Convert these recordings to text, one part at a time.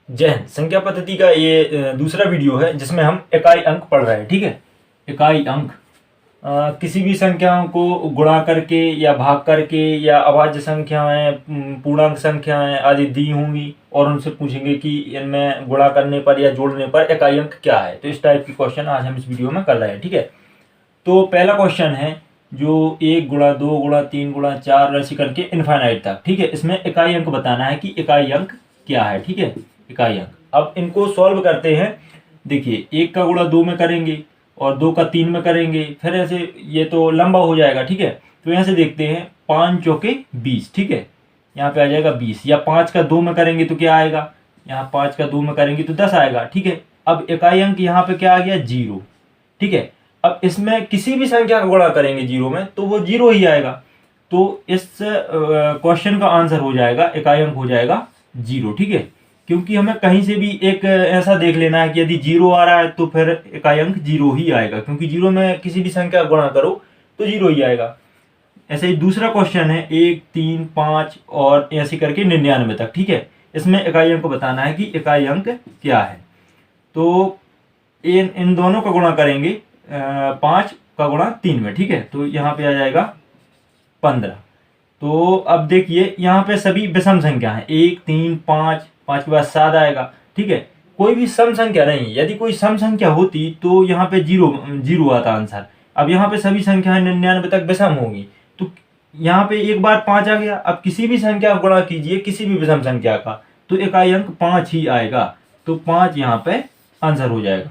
जय हिंद। संख्या पद्धति का ये दूसरा वीडियो है जिसमें हम इकाई अंक पढ़ रहे हैं। ठीक है, इकाई अंक किसी भी संख्याओं को गुणा करके या भाग करके या अभाज्य संख्याएं, पूर्णांक संख्याएं आदि दी होंगी और उनसे पूछेंगे कि इनमें गुणा करने पर या जोड़ने पर इकाई अंक क्या है। तो इस टाइप के क्वेश्चन आज हम इस वीडियो में कर रहे हैं। ठीक है, तो पहला क्वेश्चन है जो 1 गुणा 2 गुणा 3 गुणा 4 ऐसे करके इनफाइनाइट तक। ठीक है, इसमें इकाई अंक बताना है कि इकाई अंक क्या है। ठीक है, इकाई अंक। अब इनको सॉल्व करते हैं। देखिए, 1 का गुणा 2 में करेंगे और 2 का 3 में करेंगे, फिर ऐसे ये तो लंबा हो जाएगा। ठीक है, तो यहाँ से देखते हैं 5 चौके 20। ठीक है, यहाँ पे आ जाएगा 20। या 5 का 2 में करेंगे तो क्या आएगा, यहाँ 5 का 2 में करेंगे तो 10 आएगा। ठीक है, अब इकाई अंक यहाँ पे क्या आ गया, 0। ठीक है, अब इसमें किसी भी संख्या का गुणा करेंगे 0 में तो वो 0 ही आएगा। तो इस क्वेश्चन का आंसर हो जाएगा, इकाई अंक हो जाएगा 0। ठीक है, क्योंकि हमें कहीं से भी एक ऐसा देख लेना है कि यदि 0 आ रहा है तो फिर इकाई अंक 0 ही आएगा, क्योंकि 0 में किसी भी संख्या का गुणा करो तो 0 ही आएगा। ऐसे ही दूसरा क्वेश्चन है 1, 3, 5 और ऐसे करके 99 तक। ठीक है, इसमें इकाई अंक को बताना है कि इकाई अंक क्या है। तो इन दोनों का गुणा करेंगे 5 का गुणा 3 में। ठीक है, तो यहाँ पे आ जाएगा 15। तो अब देखिए यहाँ पे सभी विषम संख्या है, 1, 3, 5, 5 के बाद 7 आएगा। ठीक है, कोई भी सम संख्या नहीं। यदि कोई सम संख्या होती तो यहाँ पे 0 आता आंसर। अब यहाँ पे सभी संख्याएं 99 तक विषम होंगी, तो यहाँ पे एक बार 5 आ गया। अब किसी भी संख्या का गुणा कीजिए, किसी भी विषम संख्या का, तो इकाई अंक 5 ही आएगा। तो 5 यहाँ पे आंसर हो जाएगा।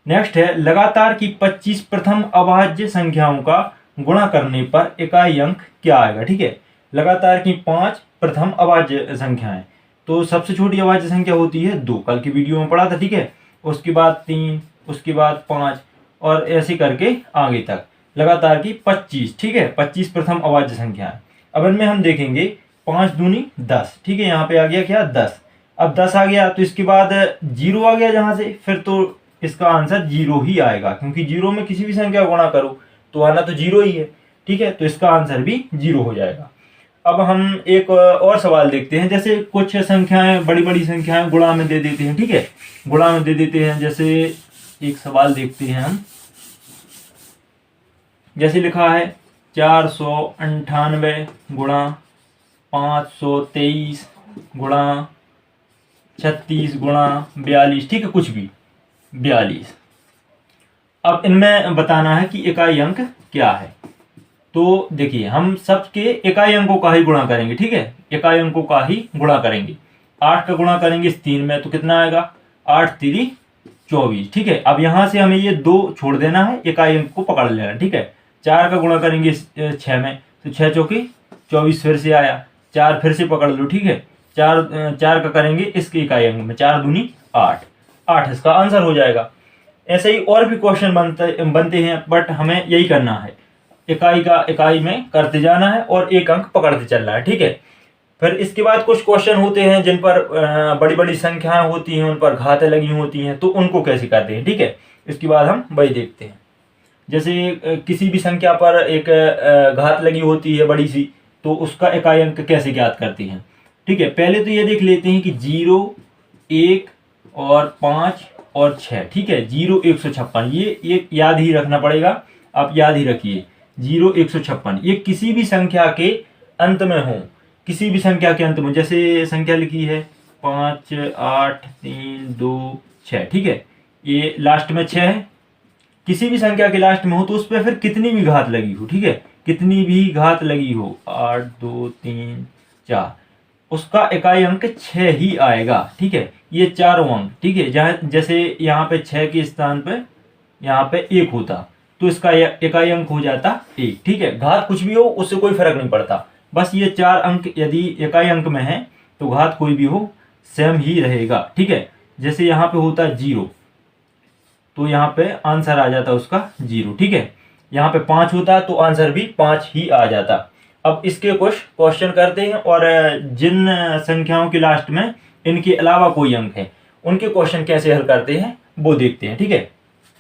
नेक्स्ट है, लगातार की 25 प्रथम अभाज्य संख्याओं का गुणा करने पर इकाई अंक क्या आएगा। ठीक है, लगातार की 5 प्रथम अभाज्य संख्याएं, तो सबसे छोटी अभाज्य संख्या होती है 2, कल की वीडियो में पढ़ा था। ठीक है, उसके बाद 3, उसके बाद 5 और ऐसे करके आगे तक लगातार की 25। ठीक है, 25 प्रथम अभाज्य संख्याएं। अब इनमें हम देखेंगे 5 दूनी 10। ठीक है, यहाँ पे आ गया क्या, 10। अब 10 आ गया तो इसके बाद 0 आ गया जहां से, फिर तो इसका आंसर 0 ही आएगा, क्योंकि 0 में किसी भी संख्या को गुणा करो तो आना तो 0 ही है। ठीक है, तो इसका आंसर भी 0 हो जाएगा। अब हम एक और सवाल देखते हैं। जैसे कुछ संख्याएं, बड़ी बड़ी संख्याएं गुणा में दे देते हैं। ठीक है, गुणा में दे देते हैं। जैसे एक सवाल देखते हैं हम। जैसे लिखा है 498 गुणा 523 गुणा 36 गुणा 42। ठीक है, कुछ भी 42। अब इनमें बताना है कि इकाई अंक क्या है। तो देखिए, हम सबके इकाई अंकों का ही गुणा करेंगे। ठीक है, इकाई अंकों का ही गुणा करेंगे। 8 का गुणा करेंगे इस 3 में तो कितना आएगा, 8 3 24। ठीक है, अब यहां से हमें ये 2 छोड़ देना है, इकाई अंक को पकड़ लेना। ठीक है, 4 का गुणा करेंगे इस 6 में तो 6 चौके 24 फिर से आया, 4 फिर से पकड़ लो। ठीक है, 4 का करेंगे इसके इकाई अंक में, 4 दूनी 8, 8 इसका आंसर हो जाएगा। ऐसे ही और भी क्वेश्चन बनते हैं, बट हमें यही करना है, इकाई का इकाई में करते जाना है और एक अंक पकड़ते चलना है। ठीक है, फिर इसके बाद कुछ क्वेश्चन होते हैं जिन पर बड़ी बड़ी संख्याएं होती हैं, उन पर घातें लगी होती हैं, तो उनको कैसे करते हैं। ठीक है, इसके बाद हम वही देखते हैं। जैसे किसी भी संख्या पर एक घात लगी होती है बड़ी सी, तो उसका इकाई अंक कैसे ज्ञात करते हैं। ठीक है, पहले तो ये देख लेते हैं कि 0, 1 और 5 और 6। ठीक है, 0 156, ये याद ही रखना पड़ेगा, आप याद ही रखिए। 0 156 ये किसी भी संख्या के अंत में हो, किसी भी संख्या के अंत में। जैसे संख्या लिखी है 5 8 3 2 6। ठीक है, ये लास्ट में 6 है। किसी भी संख्या के लास्ट में हो तो उस पर फिर कितनी भी घात लगी हो, ठीक है, कितनी भी घात लगी हो, 8 2 3 4, उसका इकाई अंक 6 ही आएगा। ठीक है, ये चारों अंक। ठीक है, जहाँ जैसे यहाँ पे 6 के स्थान पे यहाँ पे 1 होता तो इसका इकाई अंक हो जाता 1। ठीक है, घात कुछ भी हो उससे कोई फर्क नहीं पड़ता, बस ये 4 अंक यदि इकाई अंक में है तो घात कोई भी हो सेम ही रहेगा। ठीक है, जैसे यहाँ पे होता 0 तो यहाँ पे आंसर आ जाता उसका 0। ठीक है, यहाँ पे 5 होता तो आंसर भी 5 ही आ जाता। अब इसके कुछ क्वेश्चन करते हैं और जिन संख्याओं के लास्ट में इनके अलावा कोई अंक है उनके क्वेश्चन कैसे हल करते हैं वो देखते हैं। ठीक है,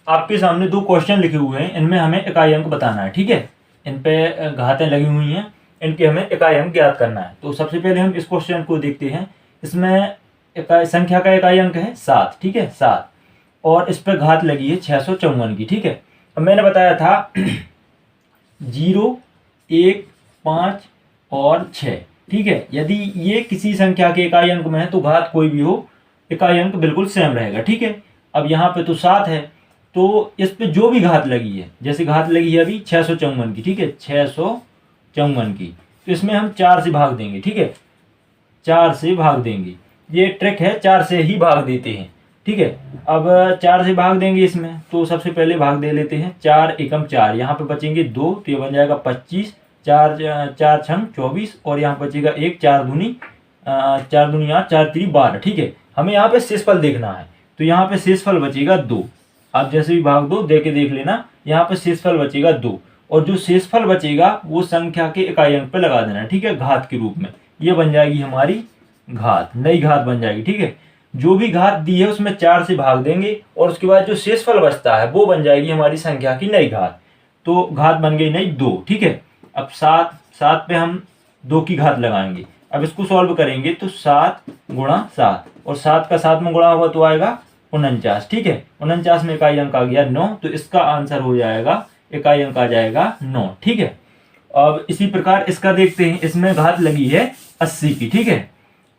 आपके सामने 2 क्वेश्चन लिखे हुए हैं, इनमें हमें इकाई अंक बताना है। ठीक है, इन पे घातें लगी हुई हैं, इनके हमें इकाई अंक ज्ञात करना है। तो सबसे पहले हम इस क्वेश्चन को देखते हैं। इसमें संख्या का इकाई अंक है 7, ठीक है 7, और इस पे घात लगी है 654 की, ठीक है। अब मैंने बताया था 0, 1, 5 और 6, ठीक है। यदि ये किसी संख्या के इकाई अंक में है तो घात कोई भी हो, इकाई अंक बिल्कुल सेम रहेगा, ठीक है। अब यहाँ पे तो 7 है, तो इस पे जो भी घात लगी है, जैसे घात लगी है अभी 654 की, ठीक है 654 की, तो इसमें हम 4 से भाग देंगे, ठीक है 4 से भाग देंगे। ये ट्रिक है, 4 से ही भाग देते हैं, ठीक है। अब 4 से भाग देंगे इसमें, तो सबसे पहले भाग दे लेते हैं 4 एकम 4, यहाँ पे बचेंगे 2, तो ये बन जाएगा 25, 4 4 छंग 24, और यहाँ बचेगा 1, 4 दूनी 8, 4 3 12, ठीक है। हमें यहाँ पे शेषफल देखना है, तो यहाँ पे शेषफल बचेगा 2। आप जैसे भी भाग दो, दे के देख लेना, यहाँ पे शेषफल बचेगा 2, और जो शेषफल बचेगा वो संख्या के इकाई अंक पे लगा देना, ठीक है, घात के रूप में। ये बन जाएगी हमारी घात, नई घात बन जाएगी, ठीक है। जो भी घात दी है उसमें 4 से भाग देंगे, और उसके बाद जो शेषफल बचता है वो बन जाएगी हमारी संख्या की नई घात। तो घात बन गई नई 2, ठीक है। अब 7 पे हम 2 की घात लगाएंगे। अब इसको सॉल्व करेंगे तो 7 गुणा 7, और 7 का 7 में गुणा हुआ तो आएगा 49, ठीक है। 49 में इकाई अंक आ गया 9, तो इसका आंसर हो जाएगा, इकाई अंक आ जाएगा 9, ठीक है। अब इसी प्रकार इसका देखते हैं, इसमें घात लगी है 80 की, ठीक है।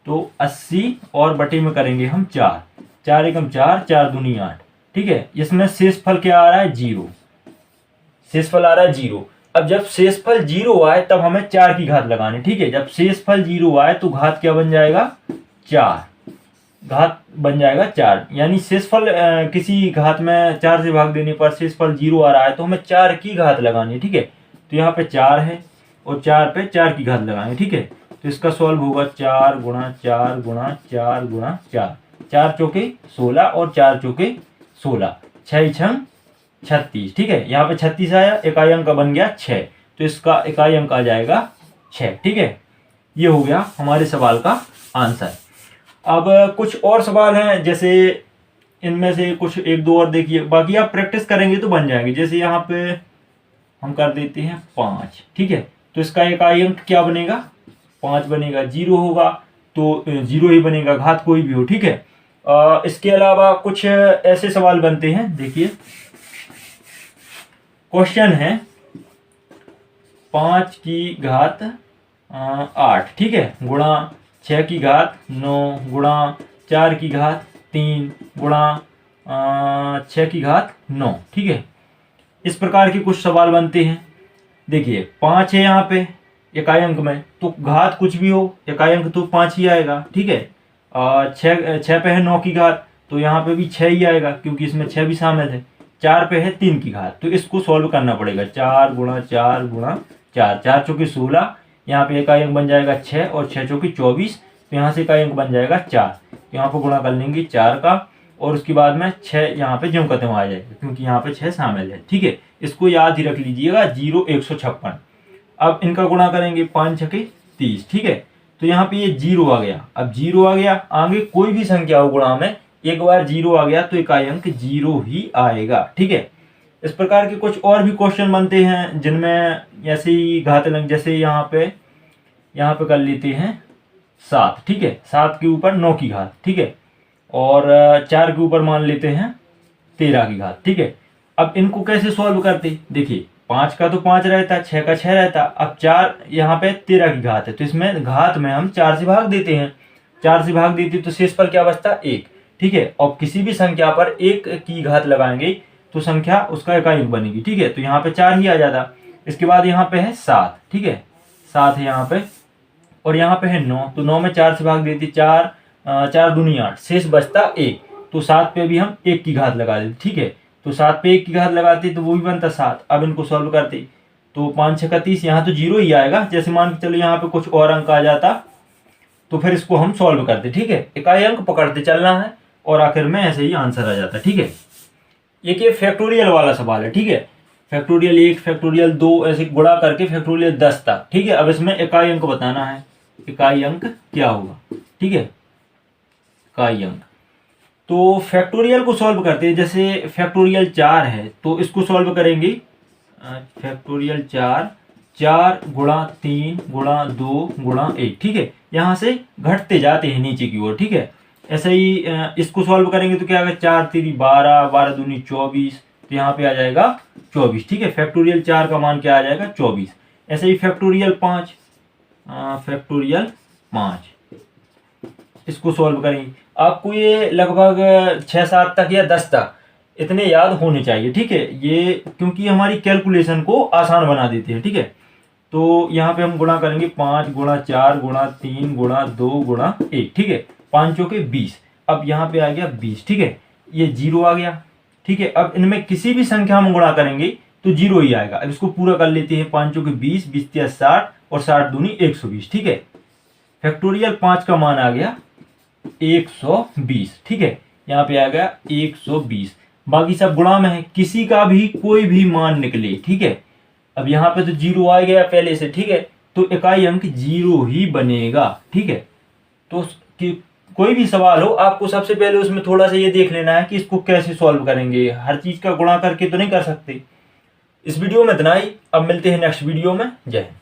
तो 80 और बटे में करेंगे हम 4, 4 एकम 4, 4 दूनी 8, ठीक है। इसमें शेषफल क्या आ रहा है 0, शेषफल आ रहा है 0। अब जब शेषफल 0 आए तब हमें 4 की घात लगानी, ठीक है। जब शेषफल 0 आए तो घात क्या बन जाएगा 4, घात बन जाएगा 4, यानी शेषफल किसी घात में 4 से भाग देने पर शेषफल 0 आ रहा है तो हमें 4 की घात लगानी है, ठीक है। तो यहाँ पे 4 है, और 4 पे 4 की घात लगाएंगे, ठीक है। तो इसका सॉल्व होगा 4 गुणा 4 गुणा 4 गुणा 4, 4 चौके 16 और 4 चौके 16, 6 छंग 36, ठीक है। यहाँ पे 36 आया, इकाई अंक बन गया 6, तो इसका इकाई अंक आ जाएगा 6, ठीक है। ये हो गया हमारे सवाल का आंसर। अब कुछ और सवाल हैं, जैसे इनमें से कुछ 1-2 और देखिए, बाकी आप प्रैक्टिस करेंगे तो बन जाएंगे। जैसे यहाँ पे हम कर देते हैं 5, ठीक है। तो इसका इकाई अंक क्या बनेगा 5 बनेगा, 0 होगा तो 0 ही बनेगा, घात कोई भी हो, ठीक है। इसके अलावा कुछ ऐसे सवाल बनते हैं, देखिए क्वेश्चन है 5 की घात 8, ठीक है, गुणा 6 की घात 9, गुणा 4 की घात 3, गुणा 6 की घात 9, ठीक है। इस प्रकार के कुछ सवाल बनते हैं। देखिए 5 है यहाँ पे इकाई अंक में, तो घात कुछ भी हो, इकाई अंक तो 5 ही आएगा, ठीक है। 6 पे है 9 की घात, तो यहाँ पे भी 6 ही आएगा, क्योंकि इसमें 6 भी शामिल है। 4 पे है 3 की घात, तो इसको सॉल्व करना पड़ेगा, 4 गुणा 4 गुणा 4, 4 चौके 16, यहाँ पे इकाई अंक बन जाएगा 6, और 6 चौके 24, तो यहाँ से इकाई अंक बन जाएगा 4, यहाँ पर गुणा कर लेंगे 4 का, और उसके बाद में 6 यहाँ पे ज्यों का त्यों आ जाएगा, क्योंकि यहाँ पे 6 शामिल है, ठीक है। इसको याद ही रख लीजिएगा, 0 156। अब इनका गुणा करेंगे 5 छके 30, ठीक है। तो यहाँ पे ये 0 आ गया, अब 0 आ गया, आगे कोई भी संख्या हो गुणा में एक बार 0 आ गया तो इकाई अंक 0 ही आएगा, ठीक है। इस प्रकार के कुछ और भी क्वेश्चन बनते हैं जिनमें ऐसे ही घात अंक, जैसे यहाँ पे कर लेते हैं 7, ठीक है। 7 के ऊपर 9 की घात, ठीक है, और 4 के ऊपर मान लेते हैं 13 की घात, ठीक है। अब इनको कैसे सॉल्व करते, देखिए 5 का तो 5 रहता, 6 का 6 रहता, अब 4 यहाँ पे 13 की घात है, तो इसमें घात में हम 4 से भाग देते हैं, 4 से भाग देते तो शेषफल क्या बचता 1, ठीक है। और किसी भी संख्या पर 1 की घात लगाएंगे तो संख्या उसका इकाई अंक बनेगी, ठीक है। तो यहाँ पे 4 ही आ जाता। इसके बाद यहाँ पे है 7, ठीक है, 7 है यहाँ पे, और यहाँ पे है 9, तो 9 में 4 से भाग देती, 4 दूनी 8, शेष बचता 1, तो 7 पे भी हम 1 की घात लगा देते, ठीक है। तो 7 पे 1 की घात लगाते तो वो भी बनता 7। अब इनको सॉल्व करते तो 5 6 30, यहाँ तो 0 ही आएगा। जैसे मान के चलो यहाँ पे कुछ और अंक आ जाता तो फिर इसको हम सॉल्व करते, ठीक है। इकाई अंक पकड़ते चलना है और आखिर में ऐसे ही आंसर आ जाता, ठीक है। ये फैक्टोरियल वाला सवाल है, ठीक है। फैक्टोरियल 1 फैक्टोरियल 2 ऐसे गुणा करके फैक्टोरियल 10 तक, ठीक है। अब इसमें इकाई अंक बताना है, इकाई अंक क्या होगा, ठीक है, इकाई अंक। तो फैक्टोरियल को सॉल्व करते हैं, जैसे फैक्टोरियल 4 है तो इसको सॉल्व करेंगे, फैक्टोरियल 4 गुणा 3 गुणा 2 गुणा 1, ठीक है। यहाँ से घटते जाते हैं नीचे की ओर, ठीक है। ऐसे ही इसको सॉल्व करेंगे तो क्या आएगा, 4 3 12, 12 दूनी 24, तो यहाँ पे आ जाएगा 24। ठीक है, फैक्टोरियल 4 का मान क्या आ जाएगा, 24। ऐसे ही फैक्टोरियल 5, फैक्टोरियल 5 इसको सॉल्व करेंगे। आपको ये लगभग 6-7 तक या 10 तक इतने याद होने चाहिए। ठीक है, ये क्योंकि हमारी कैलकुलेशन को आसान बना देते हैं। ठीक है, तो यहाँ पे हम गुणा करेंगे 5 गुणा 4 गुणा 3 गुणा 2 गुणा 1। ठीक है, 5 चौके 20। अब यहाँ पे आ गया 20। ठीक है, ये 0 आ गया। ठीक है, अब इनमें किसी भी संख्या हम गुणा करेंगे तो 0 ही आएगा। अब इसको पूरा कर लेते हैं, 5 चौके 20, 20 तिया 60 और 60 दूनी 120। ठीक है, फैक्टोरियल 5 का मान आ गया 120। ठीक है, यहाँ पे आ गया 120। बाकी सब गुणा में है, किसी का भी कोई भी मान निकले। ठीक है, अब यहाँ पे तो 0 आ गया पहले से। ठीक है, तो इकाई अंक 0 ही बनेगा। ठीक है, तो कोई भी सवाल हो, आपको सबसे पहले उसमें थोड़ा सा ये देख लेना है कि इसको कैसे सॉल्व करेंगे। हर चीज का गुणा करके तो नहीं कर सकते। इस वीडियो में इतना ही, अब मिलते हैं नेक्स्ट वीडियो में। जय हिंद।